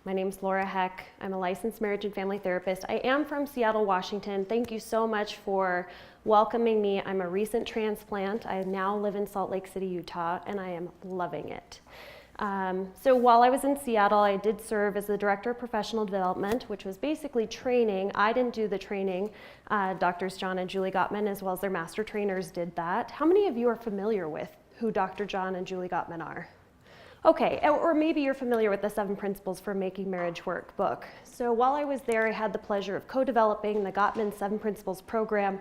My name's Laura Heck. I'm a licensed marriage and family therapist. I am from Seattle, Washington. Thank you so much for welcoming me. I'm a recent transplant. I now live in Salt Lake City, Utah, and I am loving it. So while I was in Seattle, I did serve as the Director of Professional Development, which was basically training. I didn't do the training. Doctors John and Julie Gottman, as well as their master trainers, did that. How many of you are familiar with who Dr. John and Julie Gottman are? Okay, or maybe you're familiar with the 7 Principles for Making Marriage Work book. So while I was there, I had the pleasure of co-developing the Gottman 7 Principles program,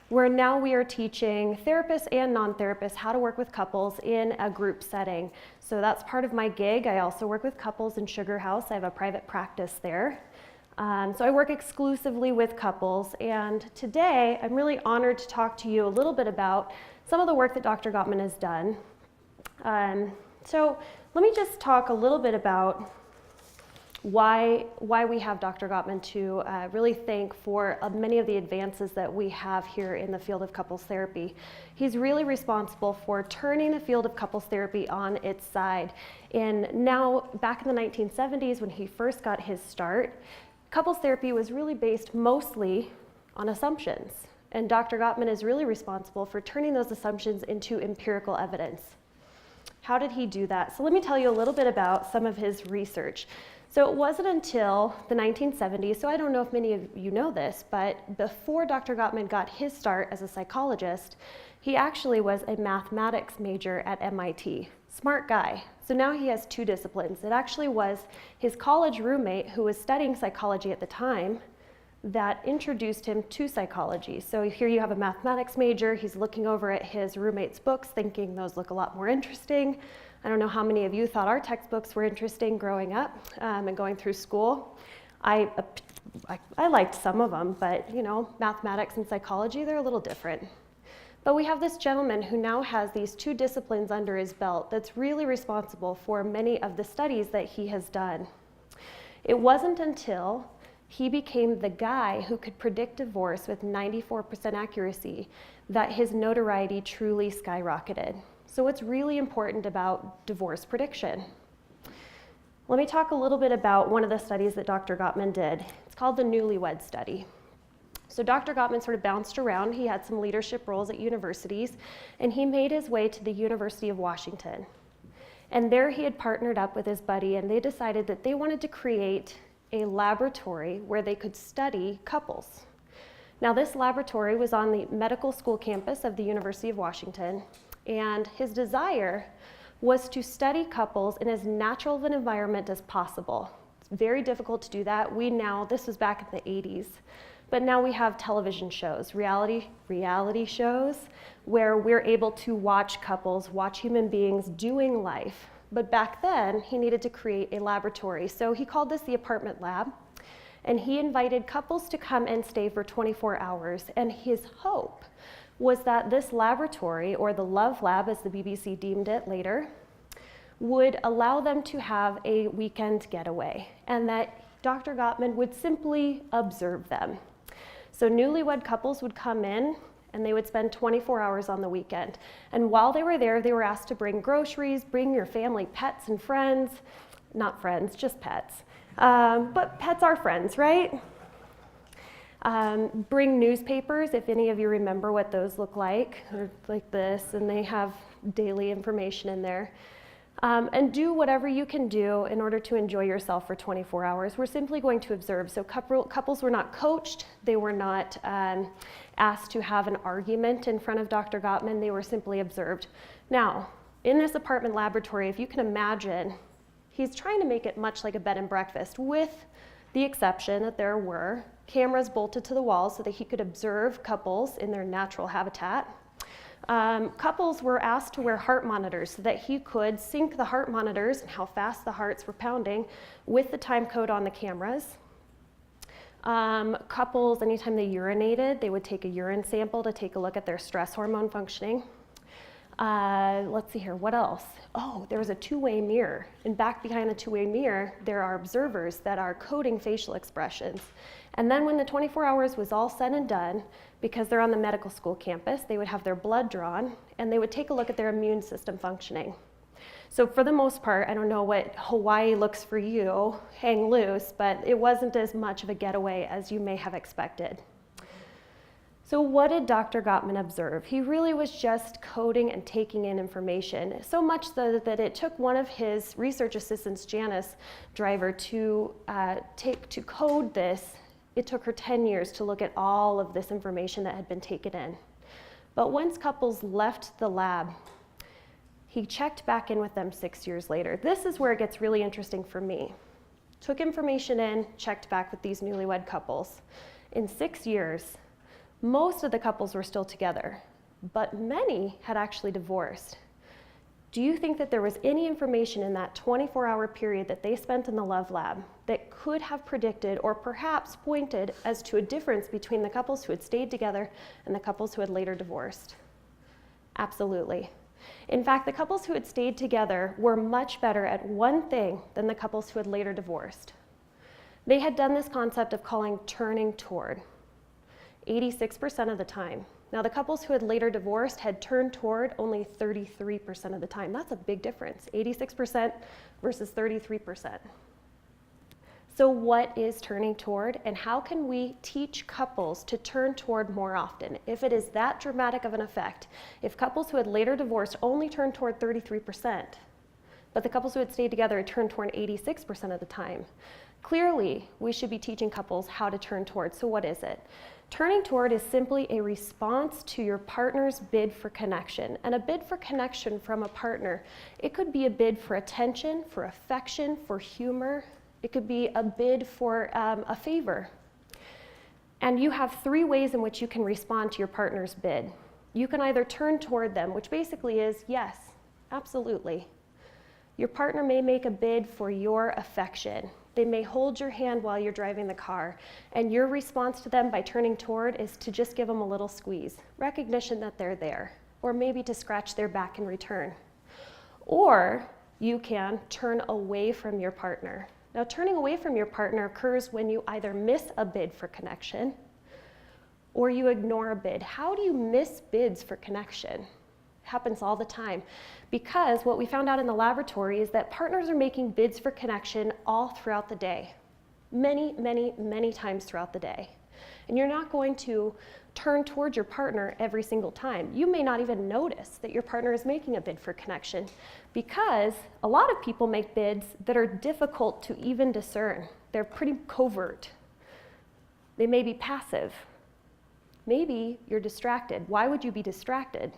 where now we are teaching therapists and non-therapists how to work with couples in a group setting. So that's part of my gig. I also work with couples in Sugar House. I have a private practice there. So I work exclusively with couples, and today I'm really honored to talk to you a little bit about some of the work that Dr. Gottman has done. So let me just talk a little bit about why we have Dr. Gottman to really thank for many of the advances that we have here in the field of couples therapy. He's really responsible for turning the field of couples therapy on its side. And now, back in the 1970s, when he first got his start, couples therapy was really based mostly on assumptions. And Dr. Gottman is really responsible for turning those assumptions into empirical evidence. How did he do that? So let me tell you a little bit about some of his research. So it wasn't until the 1970s, so I don't know if many of you know this, but before Dr. Gottman got his start as a psychologist, he actually was a mathematics major at MIT. Smart guy. So now he has 2 disciplines. It actually was his college roommate, who was studying psychology at the time, that introduced him to psychology. So here you have a mathematics major. He's looking over at his roommate's books, thinking those look a lot more interesting. I don't know how many of you thought our textbooks were interesting growing up and going through school. I liked some of them, but you know, mathematics and psychology, they're a little different. But we have this gentleman who now has these 2 disciplines under his belt that's really responsible for many of the studies that he has done. It wasn't until he became the guy who could predict divorce with 94% accuracy that his notoriety truly skyrocketed. So what's really important about divorce prediction? Let me talk a little bit about one of the studies that Dr. Gottman did. It's called the Newlywed Study. So Dr. Gottman sort of bounced around. He had some leadership roles at universities, and he made his way to the University of Washington. And there he had partnered up with his buddy, and they decided that they wanted to create a laboratory where they could study couples. Now, this laboratory was on the medical school campus of the University of Washington, and his desire was to study couples in as natural of an environment as possible. It's very difficult to do that. This was back in the 80s, but now we have television shows, reality shows, where we're able to watch couples, watch human beings doing life. But back then, he needed to create a laboratory. So he called this the apartment lab, and he invited couples to come and stay for 24 hours. And his hope was that this laboratory, or the Love Lab, as the BBC deemed it later, would allow them to have a weekend getaway, and that Dr. Gottman would simply observe them. So newlywed couples would come in, and they would spend 24 hours on the weekend. And while they were there, they were asked to bring groceries, bring your family pets and friends. Not friends, just pets. But pets are friends, right? Bring newspapers, if any of you remember what those look like. They're like this, and they have daily information in there. And do whatever you can do in order to enjoy yourself for 24 hours. We're simply going to observe. So couples were not coached. They were not asked to have an argument in front of Dr. Gottman. They were simply observed. Now, in this apartment laboratory, if you can imagine, he's trying to make it much like a bed and breakfast, with the exception that there were cameras bolted to the walls so that he could observe couples in their natural habitat. Couples were asked to wear heart monitors so that he could sync the heart monitors and how fast the hearts were pounding with the time code on the cameras. Couples, anytime they urinated, they would take a urine sample to take a look at their stress hormone functioning. Let's see here, what else? Oh, there was a 2-way mirror. And back behind the 2-way mirror, there are observers that are coding facial expressions. And then when the 24 hours was all said and done, because they're on the medical school campus, they would have their blood drawn, and they would take a look at their immune system functioning. So for the most part, I don't know what Hawaii looks for you, hang loose, but it wasn't as much of a getaway as you may have expected. So what did Dr. Gottman observe? He really was just coding and taking in information, so much so that it took one of his research assistants, Janice Driver, to code this. It took her 10 years to look at all of this information that had been taken in. But once couples left the lab, he checked back in with them 6 years later. This is where it gets really interesting for me. Took information in, checked back with these newlywed couples. In 6 years, most of the couples were still together, but many had actually divorced. Do you think that there was any information in that 24-hour period that they spent in the Love Lab that could have predicted or perhaps pointed as to a difference between the couples who had stayed together and the couples who had later divorced? Absolutely. In fact, the couples who had stayed together were much better at one thing than the couples who had later divorced. They had done this concept of calling turning toward. 86% of the time. Now, the couples who had later divorced had turned toward only 33% of the time. That's a big difference, 86% versus 33%. So what is turning toward, and how can we teach couples to turn toward more often? If it is that dramatic of an effect, if couples who had later divorced only turned toward 33%, but the couples who had stayed together had turned toward 86% of the time, clearly we should be teaching couples how to turn toward. So what is it? Turning toward is simply a response to your partner's bid for connection. And a bid for connection from a partner, it could be a bid for attention, for affection, for humor. It could be a bid for a favor. And you have 3 ways in which you can respond to your partner's bid. You can either turn toward them, which basically is yes, absolutely. Your partner may make a bid for your affection. They may hold your hand while you're driving the car, and your response to them by turning toward is to just give them a little squeeze, recognition that they're there, or maybe to scratch their back in return. Or you can turn away from your partner. Now, turning away from your partner occurs when you either miss a bid for connection or you ignore a bid. How do you miss bids for connection? Happens all the time, because what we found out in the laboratory is that partners are making bids for connection all throughout the day, many, many, many times throughout the day. And you're not going to turn towards your partner every single time. You may not even notice that your partner is making a bid for connection, because a lot of people make bids that are difficult to even discern. They're pretty covert. They may be passive. Maybe you're distracted. Why would you be distracted?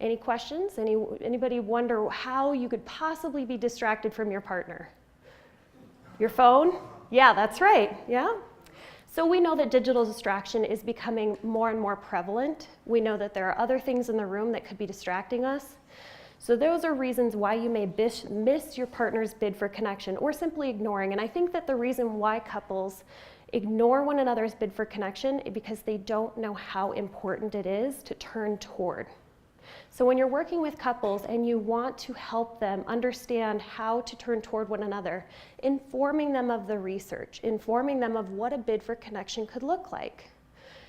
Any questions? Anybody wonder how you could possibly be distracted from your partner? Your phone? Yeah, that's right. Yeah. So we know that digital distraction is becoming more and more prevalent. We know that there are other things in the room that could be distracting us. So those are reasons why you may miss your partner's bid for connection, or simply ignoring. And I think that the reason why couples ignore one another's bid for connection is because they don't know how important it is to turn toward. So when you're working with couples and you want to help them understand how to turn toward one another, informing them of the research, informing them of what a bid for connection could look like.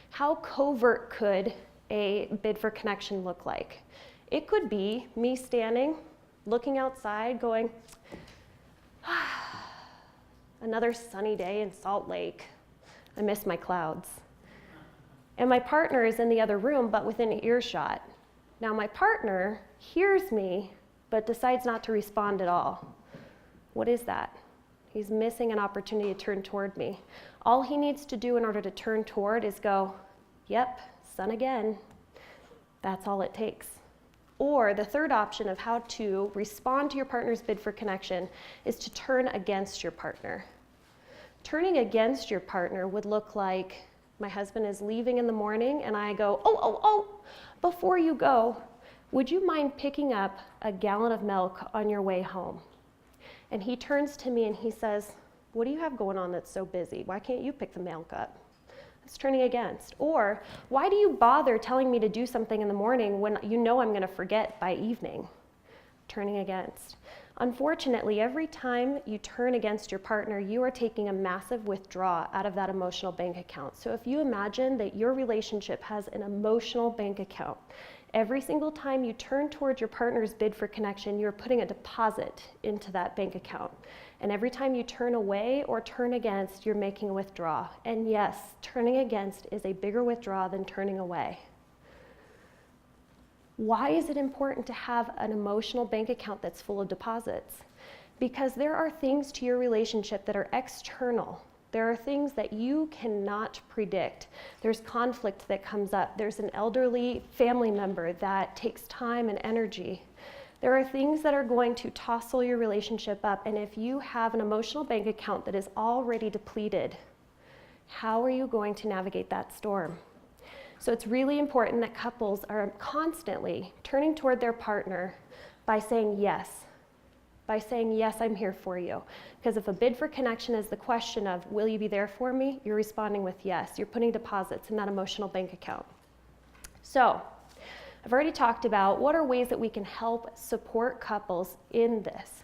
How covert could a bid for connection look like? It could be me standing, looking outside, going, another sunny day in Salt Lake. I miss my clouds. And my partner is in the other room, but within earshot. Now my partner hears me, but decides not to respond at all. What is that? He's missing an opportunity to turn toward me. All he needs to do in order to turn toward is go, yep, sun again. That's all it takes. Or the third option of how to respond to your partner's bid for connection is to turn against your partner. Turning against your partner would look like my husband is leaving in the morning and I go, oh, before you go, would you mind picking up a gallon of milk on your way home? And he turns to me and he says, what do you have going on that's so busy? Why can't you pick the milk up? That's turning against. Or, why do you bother telling me to do something in the morning when you know I'm going to forget by evening? Turning against. Unfortunately, every time you turn against your partner, you are taking a massive withdrawal out of that emotional bank account. So if you imagine that your relationship has an emotional bank account, Every single time you turn towards your partner's bid for connection, you're putting a deposit into that bank account. And every time you turn away or turn against, you're making a withdrawal. And yes, turning against is a bigger withdrawal than turning away. Why is it important to have an emotional bank account that's full of deposits? Because there are things to your relationship that are external. There are things that you cannot predict. There's conflict that comes up. There's an elderly family member that takes time and energy. There are things that are going to tossle your relationship up, and if you have an emotional bank account that is already depleted, how are you going to navigate that storm? So it's really important that couples are constantly turning toward their partner by saying yes. By saying, yes, I'm here for you. Because if a bid for connection is the question of, will you be there for me? You're responding with yes. You're putting deposits in that emotional bank account. So, I've already talked about what are ways that we can help support couples in this.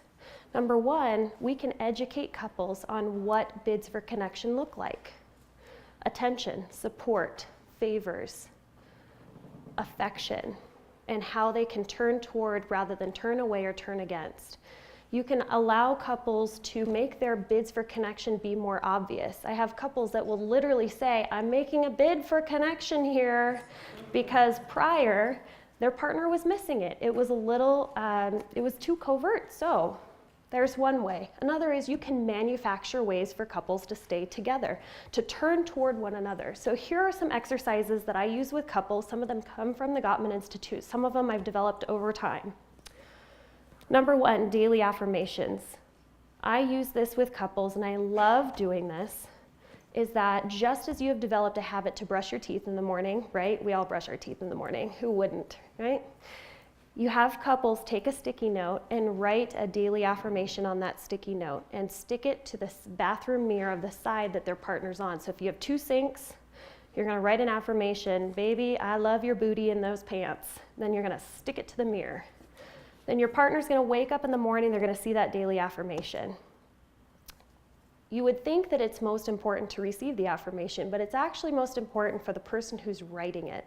Number one, we can educate couples on what bids for connection look like. Attention, support, favors, affection, and how they can turn toward rather than turn away or turn against. You can allow couples to make their bids for connection be more obvious. I have couples that will literally say, I'm making a bid for connection here, because prior, their partner was missing it. It was a little, it was too covert, so there's one way. Another is you can manufacture ways for couples to stay together, to turn toward one another. So here are some exercises that I use with couples. Some of them come from the Gottman Institute. Some of them I've developed over time. Number one, daily affirmations. I use this with couples, and I love doing this, is that just as you have developed a habit to brush your teeth in the morning, right? We all brush our teeth in the morning. Who wouldn't, right? You have couples take a sticky note and write a daily affirmation on that sticky note and stick it to the bathroom mirror of the side that their partner's on. So if you have two sinks, you're gonna write an affirmation, baby, I love your booty in those pants. Then you're gonna stick it to the mirror. Then your partner's gonna wake up in the morning, they're gonna see that daily affirmation. You would think that it's most important to receive the affirmation, but it's actually most important for the person who's writing it,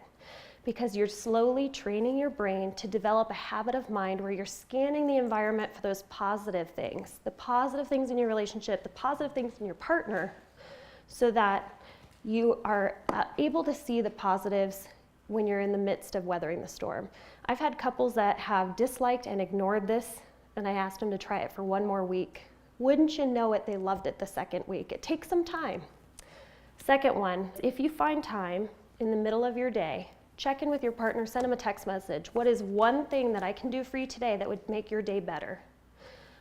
because you're slowly training your brain to develop a habit of mind where you're scanning the environment for those positive things, the positive things in your relationship, the positive things in your partner, so that you are able to see the positives when you're in the midst of weathering the storm. I've had couples that have disliked and ignored this, and I asked them to try it for one more week. Wouldn't you know it, they loved it the second week. It takes some time. Second one, if you find time in the middle of your day, check in with your partner, send them a text message. What is one thing that I can do for you today that would make your day better?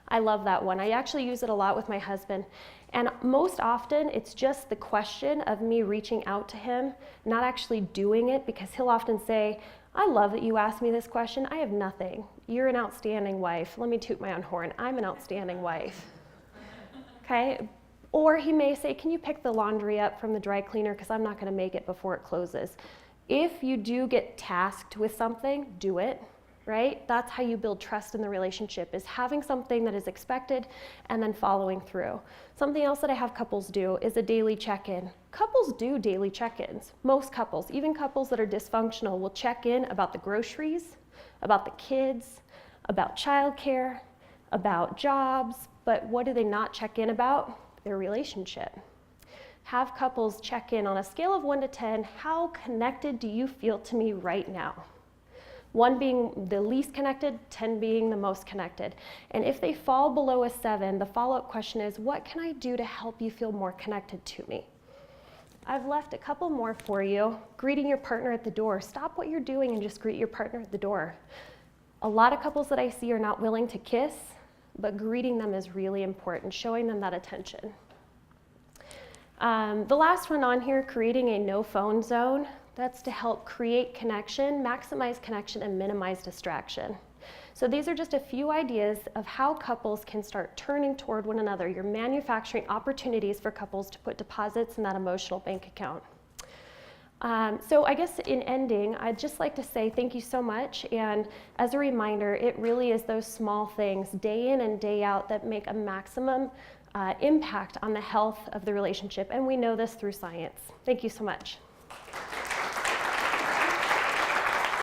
I love that one. I actually use it a lot with my husband. And most often, it's just the question of me reaching out to him, not actually doing it, because he'll often say, I love that you asked me this question. I have nothing. You're an outstanding wife. Let me toot my own horn. I'm an outstanding wife. Okay? Or he may say, can you pick the laundry up from the dry cleaner, because I'm not going to make it before it closes. If you do get tasked with something, do it. Right? That's how you build trust in the relationship, is having something that is expected and then following through. Something else that I have couples do is a daily check-in. Couples do daily check-ins. Most couples, even couples that are dysfunctional, will check in about the groceries, about the kids, about childcare, about jobs, but what do they not check in about? Their relationship. Have couples check in on a scale of 1 to 10, how connected do you feel to me right now? 1 being the least connected, 10 being the most connected. And if they fall below a 7, the follow-up question is, what can I do to help you feel more connected to me? I've left a couple more for you. Greeting your partner at the door. Stop what you're doing and just greet your partner at the door. A lot of couples that I see are not willing to kiss, but greeting them is really important, showing them that attention. The last one on here, creating a no phone zone. That's to help create connection, maximize connection, and minimize distraction. So these are just a few ideas of how couples can start turning toward one another. You're manufacturing opportunities for couples to put deposits in that emotional bank account. So I guess in ending, I'd just like to say thank you so much. And as a reminder, it really is those small things, day in and day out, that make a maximum impact on the health of the relationship. And we know this through science. Thank you so much.